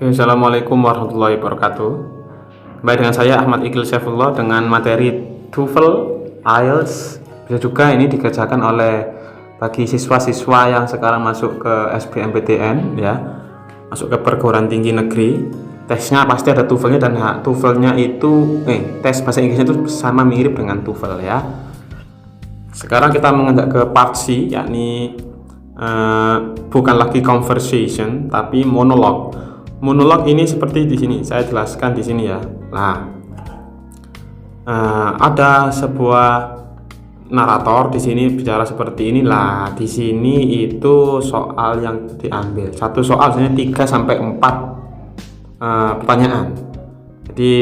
Oke, Assalamualaikum warahmatullahi wabarakatuh. Kembali dengan saya Ahmad Iqbal Saifullah dengan materi TOEFL, IELTS. Bisa juga ini dikerjakan oleh bagi siswa-siswa yang sekarang masuk ke SBMPTN ya, masuk ke perguruan tinggi negeri. Tesnya pasti ada TOEFL-nya dan TOEFL-nya itu tes bahasa Inggrisnya itu sama mirip dengan TOEFL ya. Sekarang kita menginjak ke part C, yakni bukan lagi conversation tapi monolog. Monolog ini seperti di sini, saya jelaskan di sini ya. Nah, ada sebuah narator di sini bicara seperti inilah. Di sini itu soal yang diambil. Satu soal sebenarnya 3 sampai 4 pertanyaan. Jadi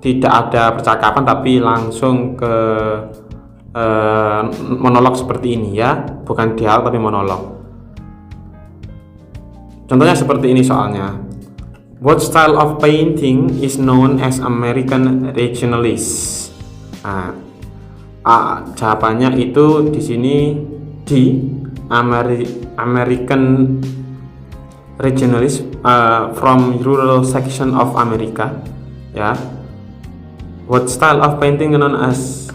tidak ada percakapan tapi langsung ke monolog seperti ini ya, bukan dialog tapi monolog. Contohnya seperti ini soalnya. What style of painting is known as American Regionalist? Jawabannya itu di sini di American Regionalist from rural section of America. Ya. What style of painting known as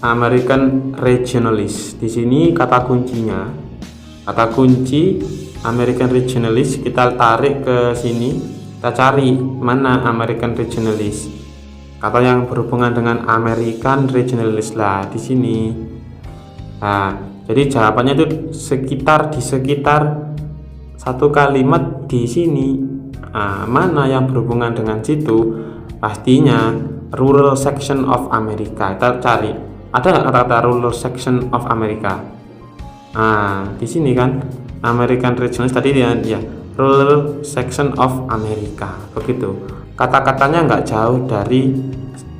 American Regionalist? Di sini kata kuncinya, kata kunci American Regionalist, kita tarik ke sini, kita cari mana American Regionalist, kata yang berhubungan dengan American Regionalist lah di sini. Nah, jadi jawabannya itu di sekitar satu kalimat di sini. Mana yang berhubungan dengan situ? Pastinya rural section of America. Kita cari, ada nggak kata-kata rural section of America? Di sini kan. American Regionalist tadi ya, rural section of America, begitu. Kata-katanya nggak jauh dari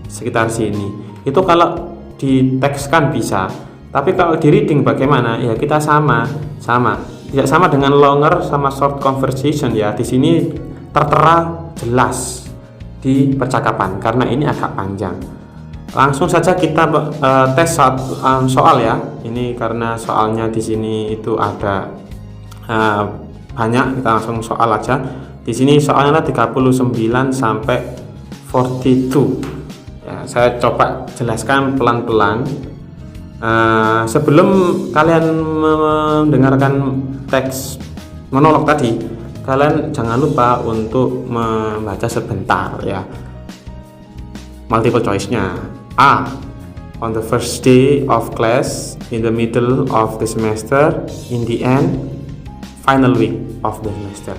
sekitar sini. Itu kalau ditekskan bisa, tapi kalau di reading bagaimana? Ya kita sama, tidak sama dengan longer sama short conversation ya. Di sini tertera jelas di percakapan karena ini agak panjang. Langsung saja kita tes soal ya. Ini karena soalnya di sini itu ada banyak, kita langsung soal aja. Di sini soalnya 39 sampai 42. Ya, saya coba jelaskan pelan-pelan. Sebelum kalian mendengarkan teks monolog tadi, kalian jangan lupa untuk membaca sebentar ya. Multiple choice-nya. A. On the first day of class, in the middle of the semester, in the end, final week of the semester.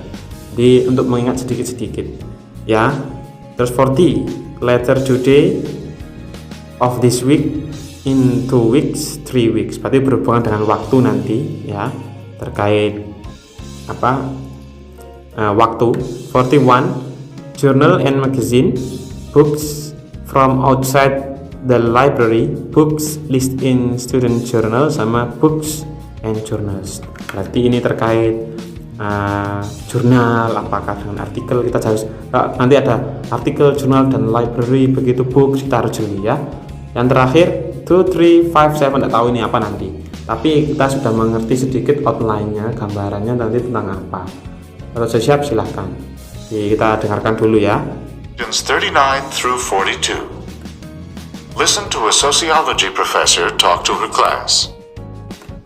Jadi untuk mengingat sedikit-sedikit ya. Terus 40, later today of this week, in 2 weeks, 3 weeks. Berarti berhubungan dengan waktu nanti ya, terkait waktu. 41, journal and magazine, books from outside the library, books list in student journal, sama books and journals. Berarti ini terkait jurnal, apakah dengan artikel. Kita harus nanti ada artikel, jurnal, dan library, begitu books kita harus jeli ya. Yang terakhir 2, 3, 5, 7, tidak tahu ini apa nanti, tapi kita sudah mengerti sedikit outline-nya, gambarannya nanti tentang apa. Kalau sudah siap silahkan. Jadi kita dengarkan dulu ya. Questions 39 through 42. Listen to a sociology professor talk to her class.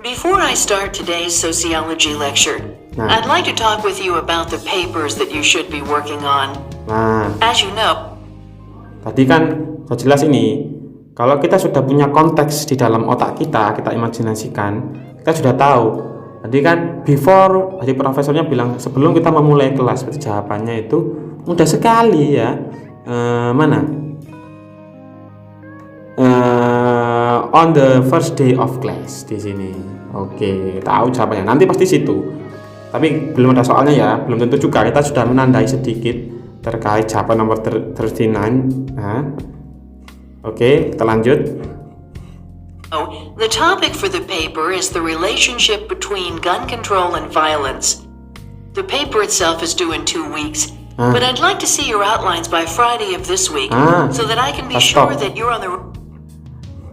Before I start today's sociology lecture, I'd like to talk with you about the papers that you should be working on. As you know, tadi kan sudah jelas ini. Kalau kita sudah punya konteks di dalam otak kita imajinasikan, kita sudah tahu. Tadi kan tadi profesornya bilang sebelum kita memulai kelas, berarti jawabannya itu mudah sekali ya. On the first day of class di sini. Oke, tahu jawabannya. Nanti pasti situ. Tapi belum ada soalnya ya, belum tentu juga. Kita sudah menandai sedikit terkait jawaban nomor 39. Oke, kita lanjut. The topic for the paper is the relationship between gun control and violence. The paper itself is due in 2 weeks, but I'd like to see your outlines by Friday of this week so that I can be sure that you're on the...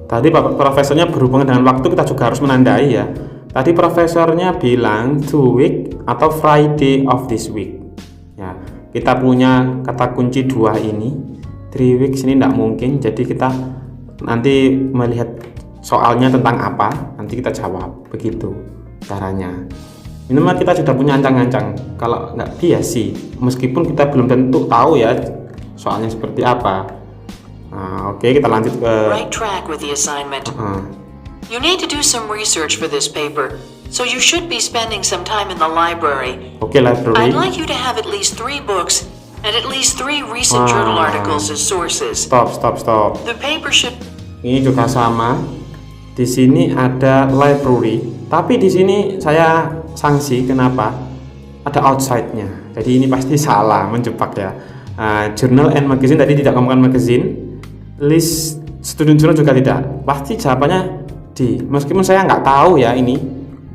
Tadi profesornya berhubungan dengan waktu, kita juga harus menandai ya. Tadi profesornya bilang 2 week atau Friday of this week. Ya, kita punya kata kunci 2 ini, 3 weeks ini tidak mungkin. Jadi kita nanti melihat soalnya tentang apa, nanti kita jawab, begitu caranya. Minimal kita sudah punya ancang-ancang. Kalau nggak biasa, meskipun kita belum tentu tahu ya soalnya seperti apa. Nah, oke, kita lanjut ke Right track with the assignment. You need to do some research for this paper, so you should be spending some time in the library. Oke, library. I'd like you to have at least 3 books and at least 3 recent journal articles as sources. Stop. The paper should... Ini juga sama. Di sini ada library, tapi di sini saya sanksi. Kenapa? Ada outside-nya. Jadi ini pasti salah, menjebak ya. Journal and magazine tadi tidak ngomongkan magazine. List student journal juga tidak. Pasti jawabannya D. Meskipun saya nggak tahu ya ini,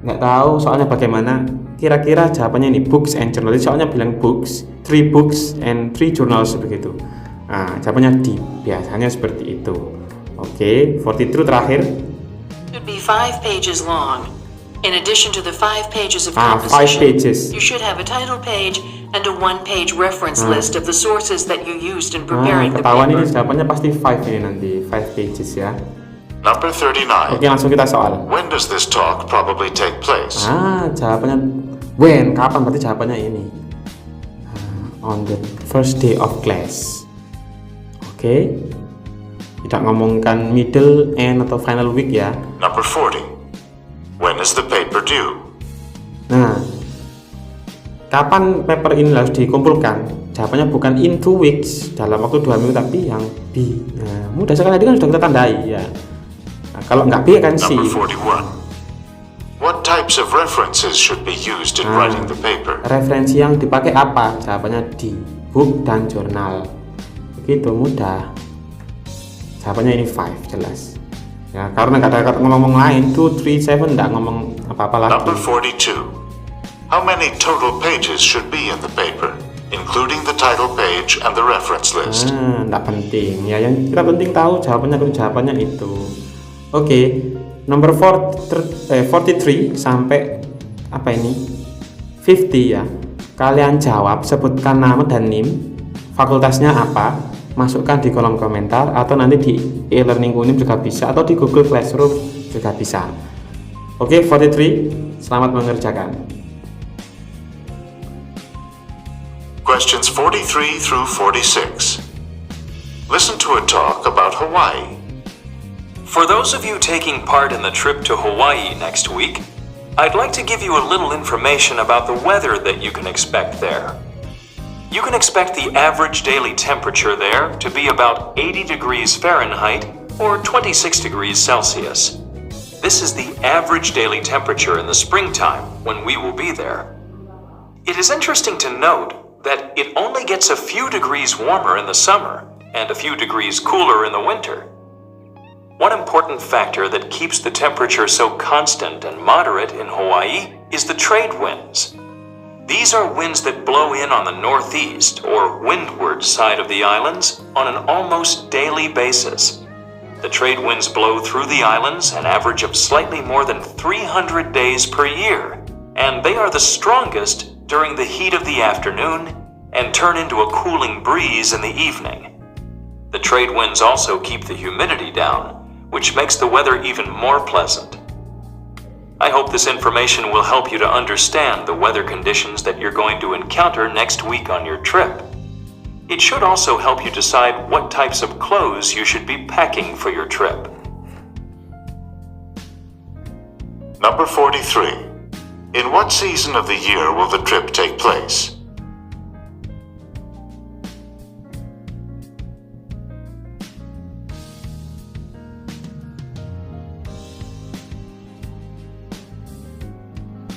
nggak tahu soalnya bagaimana. Kira-kira jawabannya ini books and journals. Soalnya bilang books, 3 books and 3 journals begitu. Jawabannya D. Biasanya seperti itu. Oke, 42 terakhir. should be 5 pages long. In addition to the 5 pages of 5 composition, pages. you should have a title page and a 1-page reference list of the sources that you used in preparing the Ketahuan ini paper. jawabannya pasti 5 ini nanti, 5 pages ya. Number 39. Oke, langsung kita soal. When does this talk probably take place? Jawabannya when, kapan, berarti jawabannya ini. On the first day of class. Oke. Tidak ngomongkan middle, end, atau final week ya. Number 40. When is the paper due? Nah, kapan paper ini harus dikumpulkan? Jawabannya bukan in 2 weeks, dalam waktu 2 minggu, tapi yang B. Nah, mudah sekali, tadi kan sudah kita tandai ya. Nah, kalau nggak B kan C. Number 41. What types of references should be used in writing the paper? Referensi yang dipakai apa? Jawabannya D. Book dan jurnal. Begitu mudah. Jawabannya ini 5, jelas. Ya, karena nggak ada kata ngomong lain. 2, 3, 7 nggak ngomong apa-apa lagi. Number 42. How many total pages should be in the paper, including the title page and the reference list? Nggak penting. Ya, yang kita penting tahu jawabannya itu. Oke, nomor 43 sampai apa ini? 50 ya. Kalian jawab, sebutkan nama dan NIM, fakultasnya apa, masukkan di kolom komentar, atau nanti di e-learning Unim juga bisa, atau di Google Classroom juga bisa. Oke, 43, selamat mengerjakan. Questions 43 through 46. Listen to a talk about Hawaii. For those of you taking part in the trip to Hawaii next week, I'd like to give you a little information about the weather that you can expect there. You can expect the average daily temperature there to be about 80 degrees Fahrenheit or 26 degrees Celsius. This is the average daily temperature in the springtime when we will be there. It is interesting to note that it only gets a few degrees warmer in the summer and a few degrees cooler in the winter. One important factor that keeps the temperature so constant and moderate in Hawaii is the trade winds. These are winds that blow in on the northeast or windward side of the islands on an almost daily basis. The trade winds blow through the islands an average of slightly more than 300 days per year, and they are the strongest during the heat of the afternoon and turn into a cooling breeze in the evening. The trade winds also keep the humidity down, which makes the weather even more pleasant. I hope this information will help you to understand the weather conditions that you're going to encounter next week on your trip. It should also help you decide what types of clothes you should be packing for your trip. Number 43. In what season of the year will the trip take place?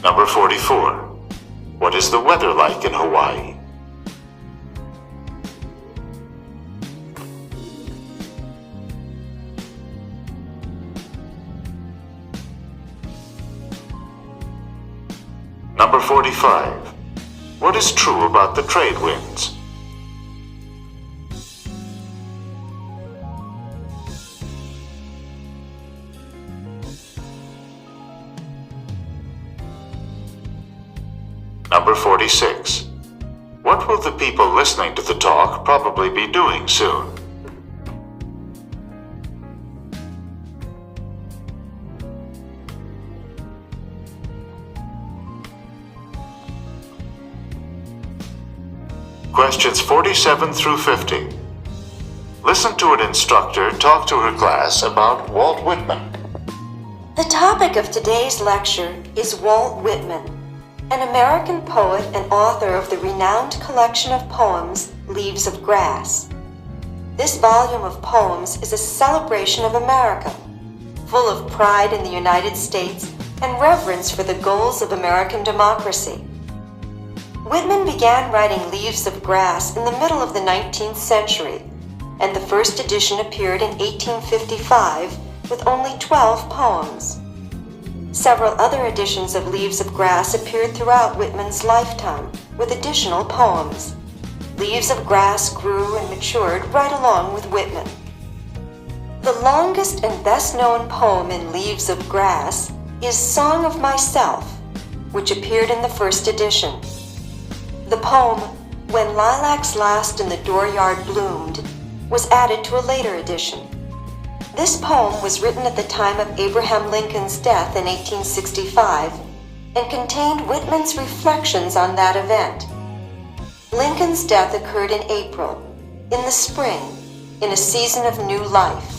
Number 44. What is the weather like in Hawaii? Number 45. What is true about the trade winds? Number 46. What will the people listening to the talk probably be doing soon? Questions 47 through 50. Listen to an instructor talk to her class about Walt Whitman. The topic of today's lecture is Walt Whitman, an American poet and author of the renowned collection of poems, Leaves of Grass. This volume of poems is a celebration of America, full of pride in the United States and reverence for the goals of American democracy. Whitman began writing Leaves of Grass in the middle of the 19th century, and the first edition appeared in 1855 with only 12 poems. Several other editions of Leaves of Grass appeared throughout Whitman's lifetime, with additional poems. Leaves of Grass grew and matured right along with Whitman. The longest and best-known poem in Leaves of Grass is Song of Myself, which appeared in the first edition. The poem, When Lilacs Last and the Dooryard Bloomed, was added to a later edition. This poem was written at the time of Abraham Lincoln's death in 1865 and contained Whitman's reflections on that event. Lincoln's death occurred in April, in the spring, in a season of new life.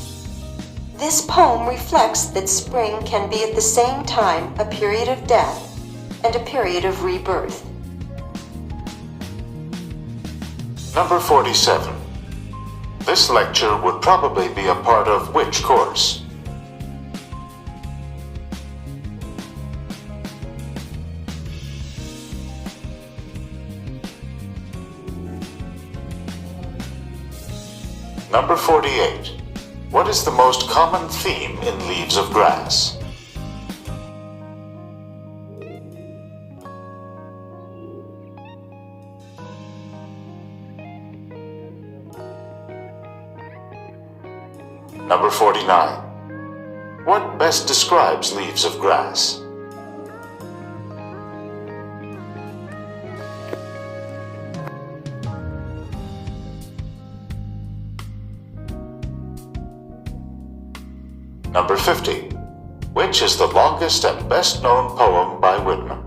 This poem reflects that spring can be at the same time a period of death and a period of rebirth. Number 47. This lecture would probably be a part of which course? Number 48. What is the most common theme in Leaves of Grass? Number 49. What best describes Leaves of Grass? Number 50. Which is the longest and best known poem by Whitman?